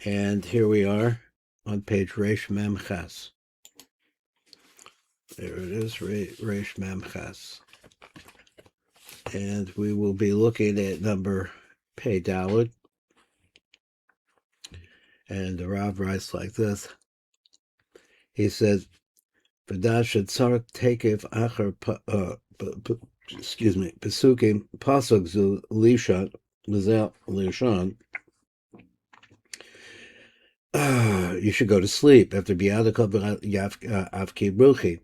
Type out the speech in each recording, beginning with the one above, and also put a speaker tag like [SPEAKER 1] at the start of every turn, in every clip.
[SPEAKER 1] And here we are on page Reish Mem Ches. There it is, Reish Mem Ches. And we will be looking at number Pei Daled. And the Rav writes like this. He says, "V'dash tzarek tekev acher pesukim pasuk zu lishon l'zel lishon." You should go to sleep after biadakov avki bruchi.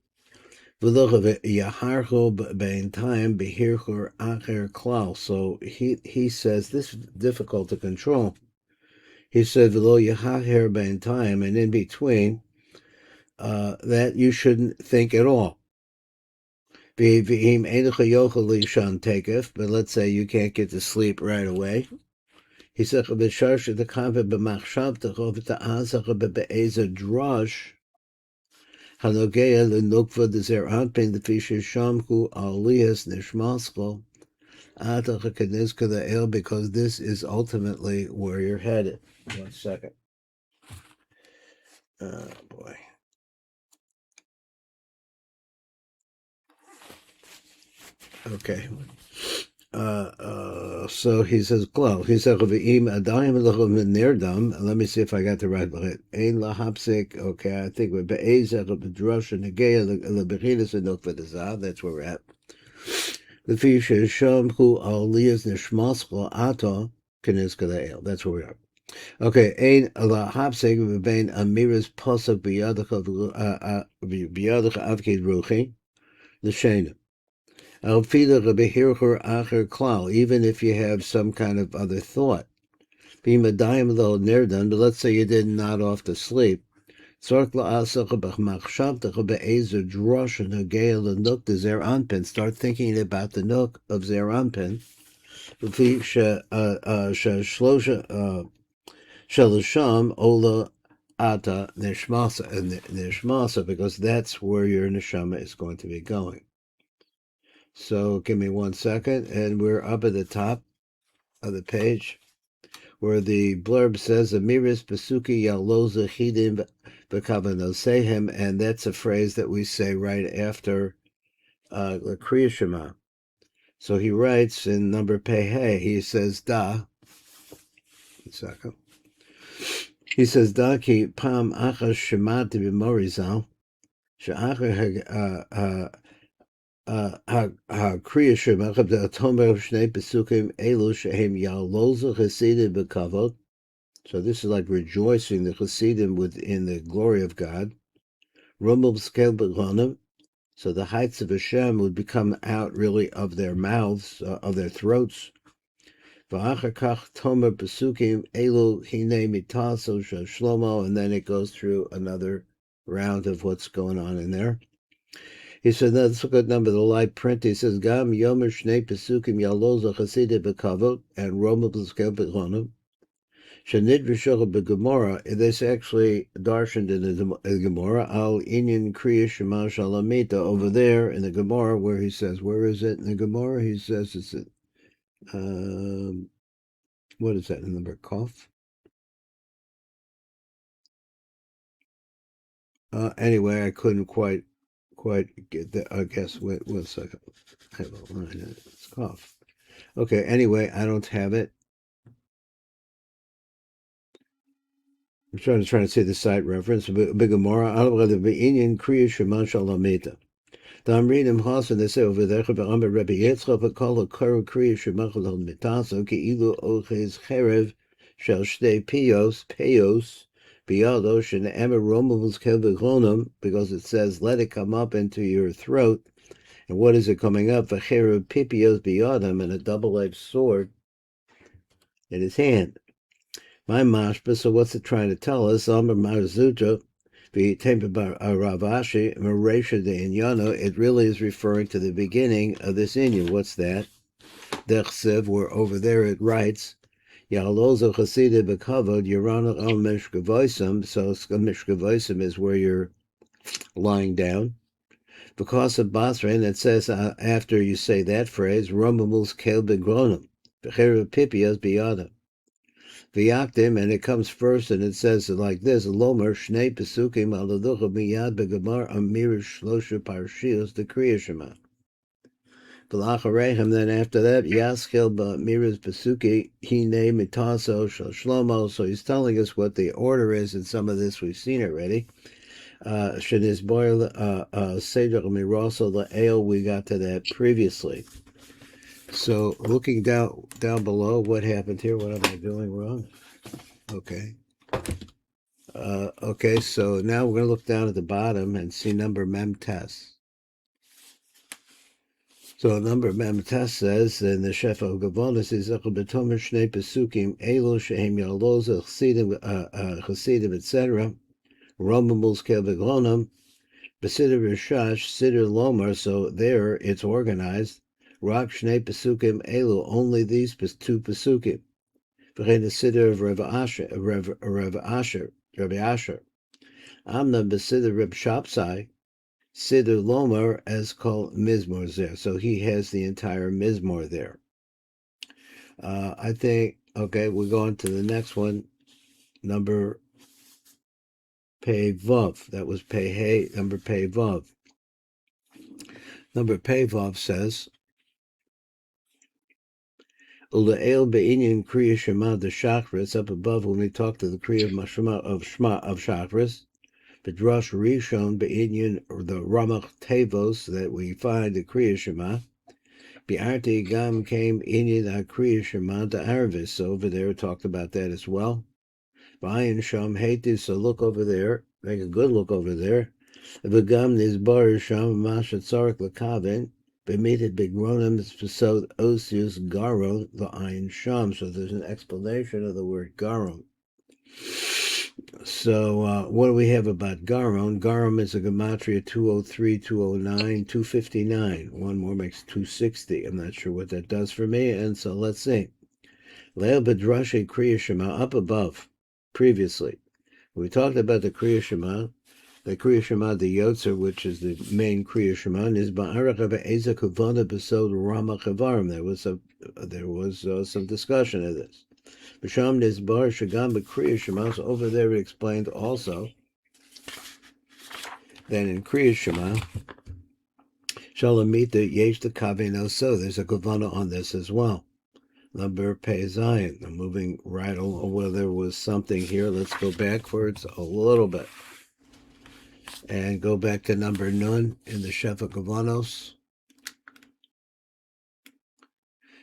[SPEAKER 1] V'lochav yaharcho bein time behirchur acher klal. So he says this is difficult to control. He said v'lo yahacher bein time, and in between that you shouldn't think at all. But let's say you can't get to sleep right away. He said, drush, because this is ultimately where you're headed. 1 second. Oh, boy. Okay. So he says, "Klo." He said, let me see if I got the right one. Ein lahapsik. Okay, I think we're be'ezach b'drush negeya lebechinas and nokvadazav. That's where we're at. Lefi shesham hu aliyas nishmaschol ato kenizkaleil. That's where we are. Okay, ein lahapsik v'bein amiras posuk b'yadach avkid ruchi l'shena. Even if you have some kind of other thought. But let's say you didn't nod off to sleep. Start thinking about the nook of Zer Anpin. Shalasham Ola Ata Nishmasa, because that's where your neshama is going to be going. So give me 1 second, and we're up at the top of the page where the blurb says, Amiris Besuki Yaloza Chidim B'Kavanosehem, and that's a phrase that we say right after the Kriya Shema. So he writes in number Pehe, he says, Da. 1 second. He says, Da ki pam achas shemati b'morizal, she'achar Kriya Shema the Tomer Shnei Pesukim Elu Shehem Yaloza Chasidim B'Kavod. So this is like rejoicing the Chasidim within the glory of God. Rumble Skel B'Chonim. So the heights of Hashem would become out really of their mouths, of their throats. V'achar Kach Tomer Pesukim Elu Hine Mitaso Shlomo, and then it goes through another round of what's going on in there. He said, let's look at number the light print. He says, Gam Yomer Shnei Pesukim Yaloza Chasidim B'Kavod and Roma B'Skel B'Chonim. Shanid V'Shocha B'Gemora. This actually darshaned in the Gemara. Al Inyan Kriya Shema Shalamita. Over there in the Gemara where he says, where is it in the Gemara? He says it's at, what is that in number? Kof? Anyway, I couldn't quite get that. I guess, wait 1 second. I have a line. It's Kof. Okay, anyway, I don't have it. I'm trying to say the site reference. Bigamora, Inyan Kriya Shema Shalamita. The Amrinim Hasan, they say over there, Rabbi Rebbe Yitzchak, but call a Kriya Shema Shalamitaso, Ki'ilu Oches Cherev, Shel Shtei Piyos, Biyado, Shen Emer Romavus Kelbegonum, because it says, let it come up into your throat. And what is it coming up? V'cherev Pipios Biyadam, and a double-edged sword in his hand. My mashba, so what's it trying to tell us? Amar Marzuta, the Temper Ravashi, Maresha de Inyano, it really is referring to the beginning of this Inyan. What's that? Dechsev, where over there it writes, Yalozo Chasida Bekavod, Yorana al Mishkavoisim, so Mishkavoisim is where you're lying down. Because of Basra, and it says after you say that phrase, Romamus Kel Begronim, Becherev Pipias Biyada. V'yaktim, and it comes first, and it says like this: Lomer shnei pesukim aladucha miyad begamar amir shlosha parshios the Kriya Shema. V'lachareichem, then after that, Yaschil b'miras pesuki hine mitaso shel Shlomo. So he's telling us what the order is, and some of this we've seen already. Sheniz boil seder miroso la'el. We got to that previously. So looking down below, what happened here? What am I doing wrong? Okay. Okay, so now we're going to look down at the bottom and see number mem tes. So number mem tes says in the Shefa of Gavonis is betomer shnei pesukim elo shehem yaloz chasidim etc. Romamuls kelveglonim besider rishash sider lomar. So there it's organized. Rak shnei pesukim elo, only these two pesukim. V'chein the sider of Rabbi Asher. Amna besider Reb Shapsai, Siddur Lomer as called Mizmor there. So he has the entire Mizmor there. I think, okay, we're going to the next one, number Pei Vav. That was Pei Hey, number Pei Vav. Number Pei Vav says, Ula'el be'inyan Kriya Shema de Shachris, up above when we talked to the Kriya of Shachris. The Drush Rishon be'inyan, or the Ramach Tevos that we find the Kriya Shema. Bi'arti Gam came inyan Kriya Shema de Arvis. So over there it talked about that as well. Ba'ayin Sham Haiti, so look over there, make a good look over there. V'gam Nizbar Sham Masha Tzarik L'Kaven, B'mitet B'gronim Spesod Osius Garon L'Ayin Sham. So there's an explanation of the word Garon. So what do we have about Garon? Garon is a gematria 203, 209, 259. One more makes 260. I'm not sure what that does for me. And so let's see. Leil Bedrashe Kriya Shema, up above, previously. We talked about the Kriya Shema, the Yotzer, which is the main Kriya Shema, is Ba'arach Eza Kavana Besod Rama Chavarim. There was some discussion of this. B'sham Nizbar Shagam B'Kriya Shema, so over there it explained also that in Kriya Shema, Shalamita Yesh the Kaveno, so there's a Kavana on this as well. Number Pei Zion. I'm moving right along. Well, there was something here. Let's go backwards a little bit. And go back to number Nun in the Shefa Kavanos.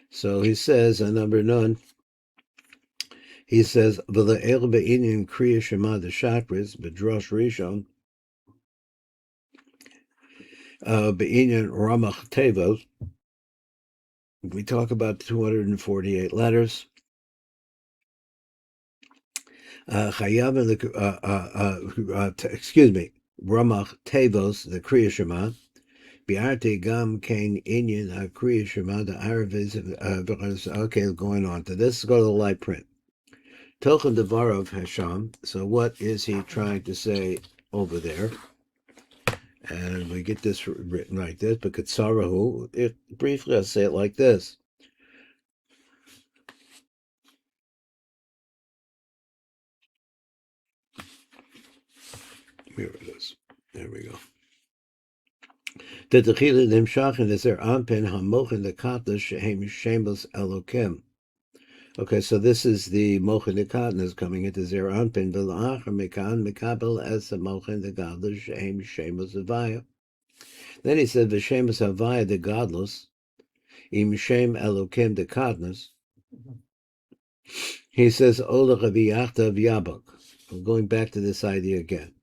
[SPEAKER 1] So he says on number Nun, he says, V'le'el be'inyan Kriya Shema de Shachris, B'drosh Rishon, be'inyan Ramach Tevos. We talk about 248 letters. Excuse me, Ramach Tevos, the Kriya Shema. Bi'arti Gam Kain Inyan Kriya Shema, the Aravis. Okay, going on to this. Go to the light print. Tochen Devarov Hasham. So what is he trying to say over there? And we get this written like this, but Katsarahu, briefly I'll say it like this. Here it is. There we go. Tetachila Nimshachin is their Anpin Hamochin the Katna Shehem Shemos Elokim. Okay, so this is the Mochin the Katna is coming into Zer Anpin, Vilach Mekan Mekabel as the Mochin the Godless Shehem Shemos Avaya. Then he said, V'Shemos Avaya the Godless, Im Shem Elokim the Katnas. He says, Ola Rabiyachta Vyabak. I'm going back to this idea again.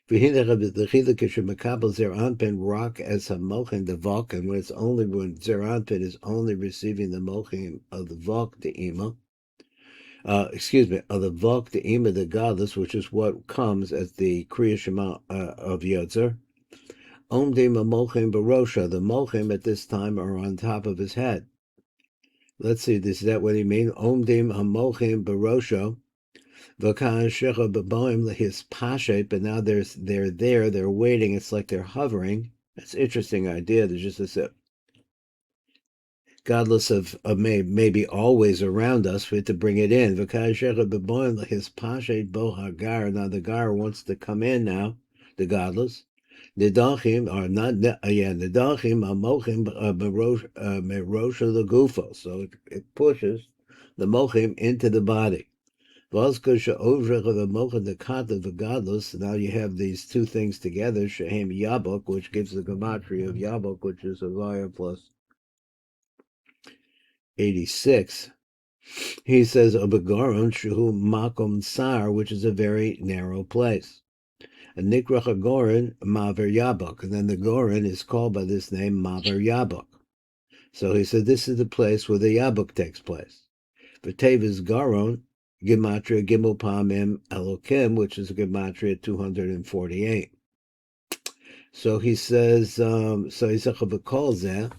[SPEAKER 1] The Mekabel Zer Anpin rock as a Mochin the Vok, and when it's only when Zer Anpin is only receiving the Mochin of the Vok the Ima. Of the Vok the Ima the Godless, which is what comes as the Kriya Shema of Yotzer. Omdim Mochin Barosha, the Mochim at this time are on top of his head. Let's see, is that what he means? Omdim Mochin Barosha, Vakan Shecha Baboim his Pashet, but now they're there, they're waiting, it's like they're hovering. That's an interesting idea. There's just this godless of maybe always around us, for it to bring it in. Now the gar wants to come in now, the godless. Nidachim are not nidachim amochim merosha legufo. So it pushes the mochim into the body. Vazkosha ovrecha v'mochim the kat of the godless. Now you have these two things together. Shehem yabok, which gives the gematria of yabok, which is a vaya plus 86. He says obegaron shehu makom sar, which is a very narrow place. A nikrach gorin maver yabok, and then the gorin is called by this name maver yabok. So he said this is the place where the yabok takes place. For Teves garon gematria gimel pamim elokim, which is a gematria 248. So he says, so he says zeh.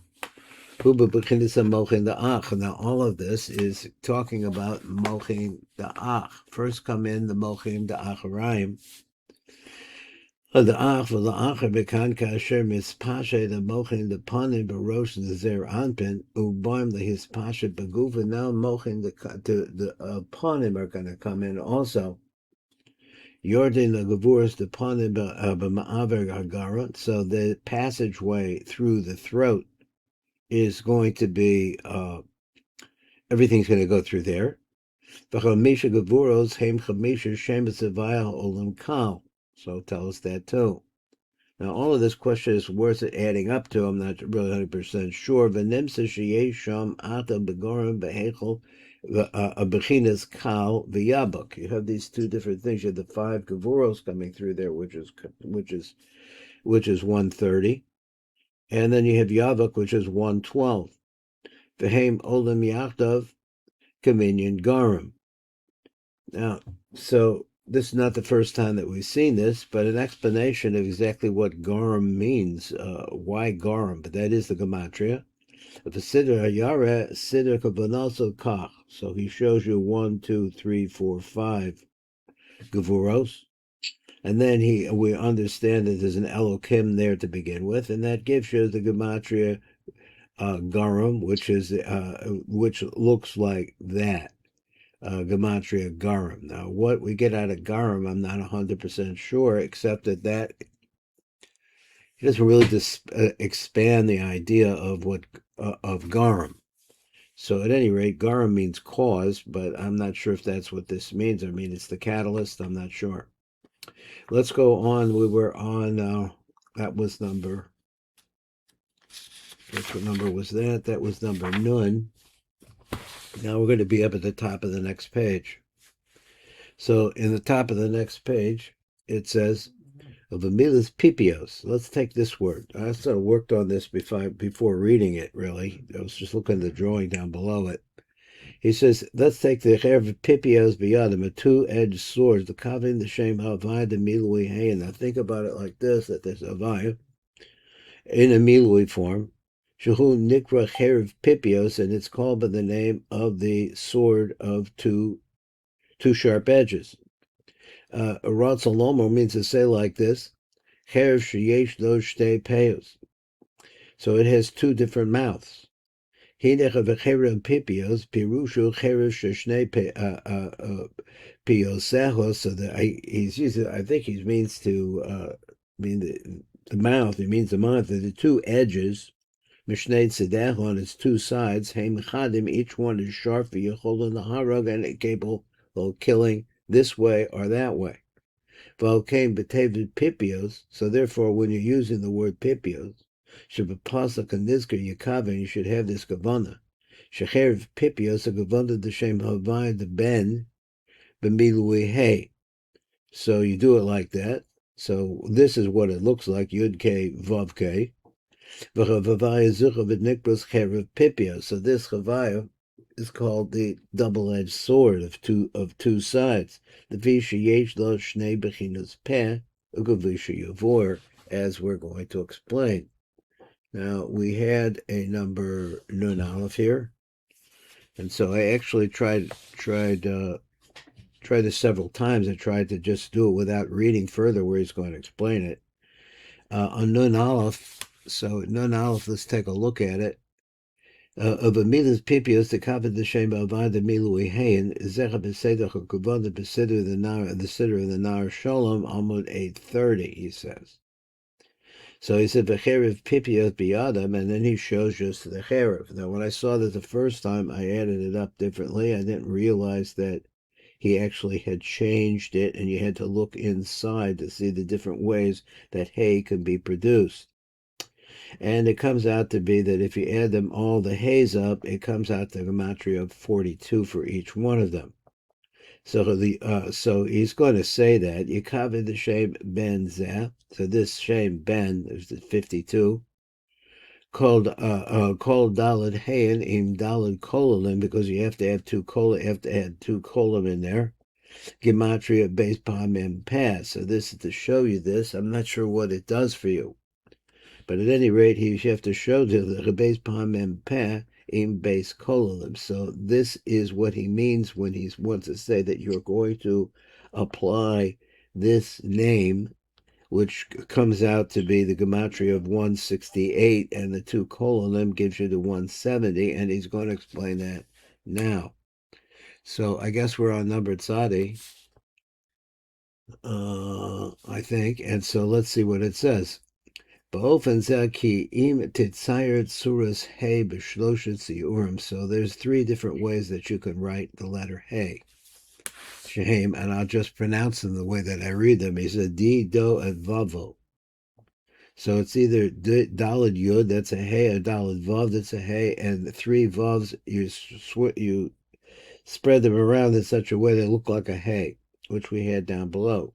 [SPEAKER 1] Now all of this is talking about Mochim the Ach. First come in the Mochim the Acharayim. The Ach for the Acher bekan kasher mispashe the Mochim the Panim Pirush the Zer Anpin ubaim the hispashe begufa. Now Mochim the Panim are going to come in also. Yordin the Gavuras the Panim b'ma'aver Hagaron. So the passageway through the throat is going to be, everything's going to go through there. So tell us that too. Now, all of this question is worth adding up to. I'm not really 100% sure. You have these two different things. You have the 5 gavuros coming through there, which is 130. And then you have Yavak, which is 112. V'heim olam yachdav kaminyan garim. Now, so this is not the first time that we've seen this, but an explanation of exactly what garim means, why garim, but that is the gematria. The siddur hayara siddur kabanaso kach. So he shows you 1, 2, 3, 4, 5 gavuros. And then we understand that there's an Elokim there to begin with, and that gives you the gematria garam, which looks like that gematria garam. Now, what we get out of garam, I'm not 100% sure, except that it doesn't really expand the idea of of garam. So at any rate, garam means cause, but I'm not sure if that's what this means. I mean, it's the catalyst. I'm not sure. Let's go on. We were on, that was number, what number was that? That was number Nun. Now we're going to be up at the top of the next page. So in the top of the next page, it says, of Amilas Pipios. Let's take this word. I sort of worked on this before reading it, really. I was just looking at the drawing down below it. He says, let's take the Cherev Pipios Biyadim, a two-edged sword, the Kavin, the Shem Havai, the Milui Hay. Now think about it like this, that there's Havai in a Milui form. Shehu Nikra Cherev Pipios, and it's called by the name of the sword of two sharp edges. Arat Salomo means to say like this, Cherev Sheyesh Lo Shtei Peos. So it has two different mouths. Hinech of Cherev Pipios, Pirushu Cherev Sheshnei Pioseho. So that he's using, I think he means to mean the mouth. He means the mouth. The two edges, Mishnei Tzedech on its two sides, Heim Chadim. Each one is sharp. V'yachol Naharag, and capable of killing this way or that way. V'alkein b'tevid Pipios. So therefore, when you're using the word Pipios, Shabapasach and Nizker Yakaven, you should have this Gavana. Shecherev Pipios, a Gavana the Shem Havai, the Ben, B'milui Hey. So you do it like that. So this is what it looks like, Yud K, Vav K. V'chavavaya Zuchav Nikbros Cherev Pipios. So this Chavaya is called the double-edged sword of two sides. The Visha Yesh Lo Shnei Bechinos Peh, Ugavisha Yavor, as we're going to explain. Now, we had a number Nun Aleph here, and so I actually tried this several times. I tried to just do it without reading further where he's going to explain it. On Nun Aleph, so Nun Aleph, let's take a look at it. of a milas pipios to cover the shame of the milui hain zecha beseder hakuvada beseder the siddur of the nar shalom amud 830. He says. So he said v'cherev pipios biyadam, and then he shows just the cherev. Now, when I saw that the first time, I added it up differently. I didn't realize that he actually had changed it, and you had to look inside to see the different ways that hay can be produced. And it comes out to be that if you add them all the hays up, it comes out to a gematria of 42 for each one of them. So he's going to say that you cover the shem ben zeh. So this shem ben is 52. Called dalad hayan im dalad kolalim, because you have to have two kolam in there. Gematria based pamim pass. So this is to show you this. I'm not sure what it does for you. But at any rate, you have to show the Rebbeis Pamem Peh in base kolalim. So this is what he means when he wants to say that you're going to apply this name, which comes out to be the gematria of 168, and the two kolalim gives you the 170, and he's going to explain that now. So I guess we're on number tzadi, I think, and so let's see what it says. So there's three different ways that you can write the letter Hey. Shehem, and I'll just pronounce them the way that I read them. He said D, Do, and Vavo. So it's either Dalad Yud, that's a Hey, or Dalad Vav, that's a Hey, and the three Vavs, you spread them around in such a way they look like a Hey, which we had down below.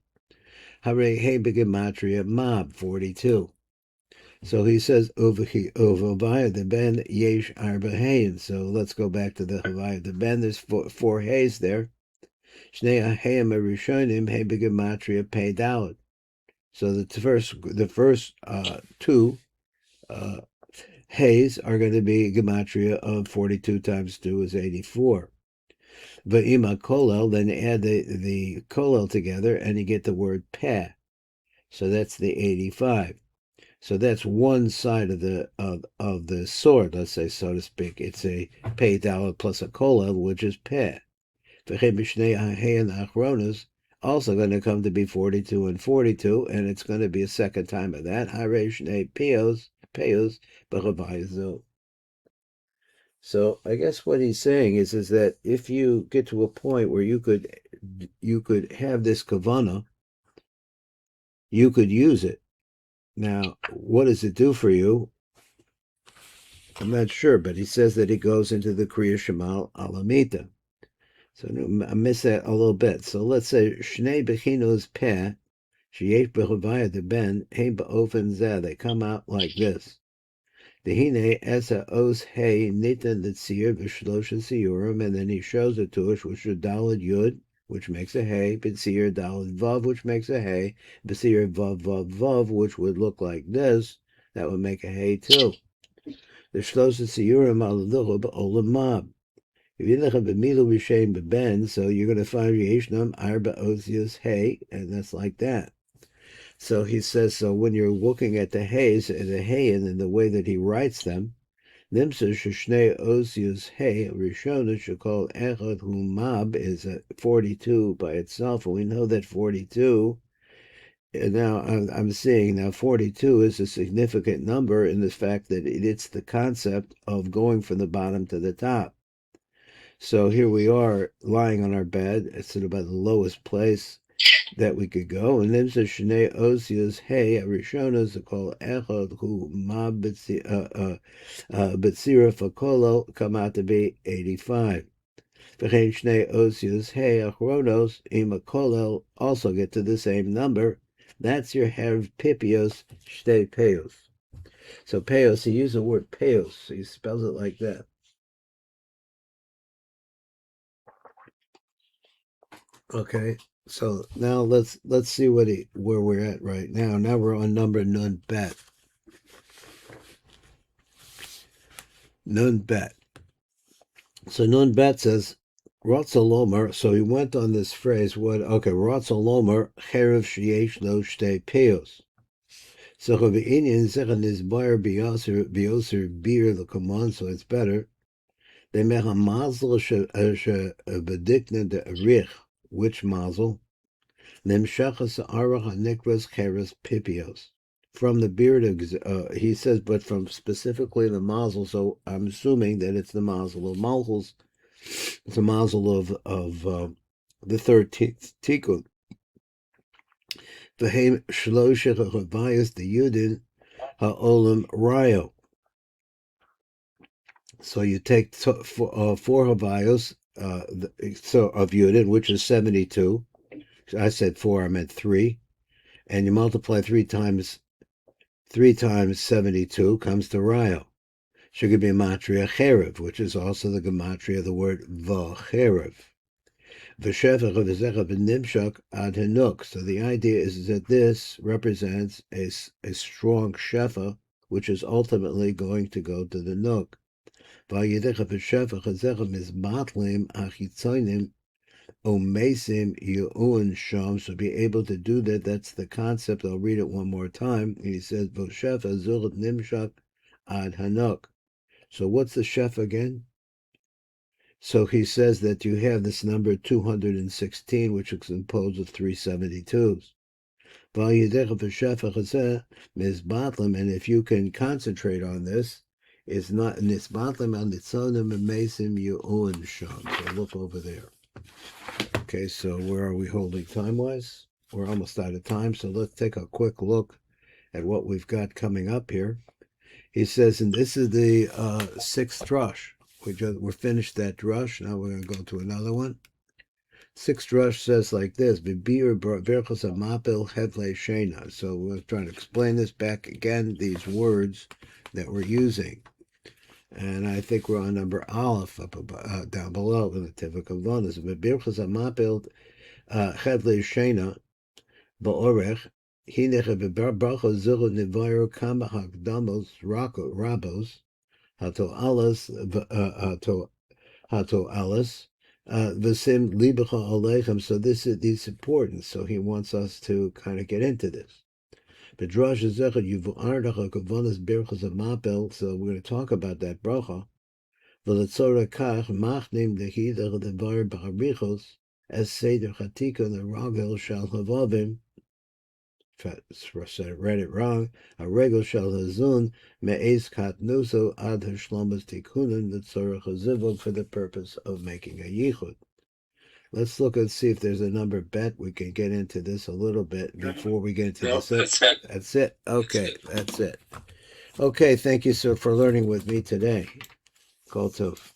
[SPEAKER 1] Hare Hey Begematria Mab, 42. So he says over Havaya the Ben Yesh Arba Hayin. So let's go back to the Havaya the Ben. There's four hays there. Shnei Hayim Arishonim Hey Begematria Pei Dalad. So the first two hays are going to be gematria of 42 times 2 is 84. Va'ima kolel, then add the kolel together and you get the word peh. So that's the 85. So that's one side of the sword, let's say, so to speak. It's a pei dalad plus a kolel, which is peh. Also going to come to be 42 and 42, and it's going to be a second time of that. So I guess what he's saying is that if you get to a point where you could have this kavana, you could use it. Now, what does it do for you? I'm not sure, but he says that it goes into the Kriya Shemal Alamita. So I miss that a little bit. So let's say Shnei Bechinos Peh, Sheyesh B'Chavaya the Ben, Hein Ba'ofen Zeh. They come out like this. Dehine Esa Os Hey Nitan Litzir V'Shlosha Siyurim, and then he shows it to us, which is Dalad Yud, which makes a Hey, B'Tzir Dalad Vav, which makes a Hey, B'Tzir Vav Vav Vav, which would look like this. That would make a Hey too. The Shlosha Siyurim Al-Lucha B'Olam Mab. If you look at B'Milu B'Shem B'Ben, so you're going to find Yeshnam Arba Ozius Hey, and that's like that. So he says, so when you're looking at the hays, the hay, and the way that he writes them, Nimsa Shnei Ozius Hey, Rishona Shakol Echad Humab is a 42 by itself, and we know that 42. And now I'm seeing now 42 is a significant number in the fact that it's the concept of going from the bottom to the top. So here we are lying on our bed. It's at about the lowest place that we could go. And then says Shnei Osius Hey Arishonas call Echad Hu Ma Betsira Fakolo come out to be 85. V'chein Shnei Osius Hey Achronos Ima Kolel also get to the same number. That's your Herv Pipios Shtei Peos. So Peos, he used the word Peos. He spells it like that. Okay, so now let's see where we're at right now. Now we're on number Nun Bet. Nun Bet. So Nun Bet says Rotzalomer. So he went on this phrase. Rotzalomer Cherev Sheyesh Lo Shtei Peos. So Chavi'inyan Sechan is Bayer Bioser Bir the command. So it's better Bemecha mazel bedikna de rich, which mazel? Nemshachas arach hanikras cheres pipios. From the beard of, he says, but from specifically the mazel, so I'm assuming that it's the mazel of Malchus. It's a mazel of the 13th tikkun. V'heim shloshech chavayos the yudin ha'olam rayo. So you take four havayos so of yudin, which is 72. I said 4, I meant 3. And you multiply 3 times 72 comes to rayo. Should be gematria cherev, which is also the gematria of the word v'cherev. V'shefach v'zecha v'nimshak ad hanuk. So the idea is that this represents a strong shefa, which is ultimately going to go to the nuk. V'yidecha v'shefach v'zecha mizmatlim achitzonim omesim yu'un sham. So be able to do that. That's the concept. I'll read it one more time. He says v'shefa zulat nimshak ad hanuk. So what's the chef again? So he says that you have this number 216, which is composed of 372s. And if you can concentrate on this, it's not nisbatlim on nitzonim and mesim yu'un sham. So look over there. Okay, so where are we holding time-wise? We're almost out of time, so let's take a quick look at what we've got coming up here. He says, and this is the 6th drush. We're finished that drush. Now we're going to go to another one. 6th drush says like this: "B'bir berchos amapil hedle shena." So we're trying to explain this back again. These words that we're using, and I think we're on number Aleph up down below in the TIV Hakavanot. B'birchos amapil hedle shena ba'orech. Hinecha b'brachos zilu nivayu kama hakdamos rabos. Hato alas, v'sim libecha aleichem. So this is important. So he wants us to kind of get into this. B'drash zechad yuvu'ardach hakavanas berachos hamapel. So we're going to talk about that bracha. V'letzorah kach machnim dehidach devar b'harichos as seder chatika l'ragel shal havavim. I read it wrong. A regel shall hazun me'ez katnuso ad hashlomas tikunin l'tzorach hazivu, for the purpose of making a yichud. Let's look and see if there's a number bet. We can get into this a little bit before we get into this.
[SPEAKER 2] That's it.
[SPEAKER 1] That's it. Okay, that's it. Okay, thank you, sir, for learning with me today. Kol tov.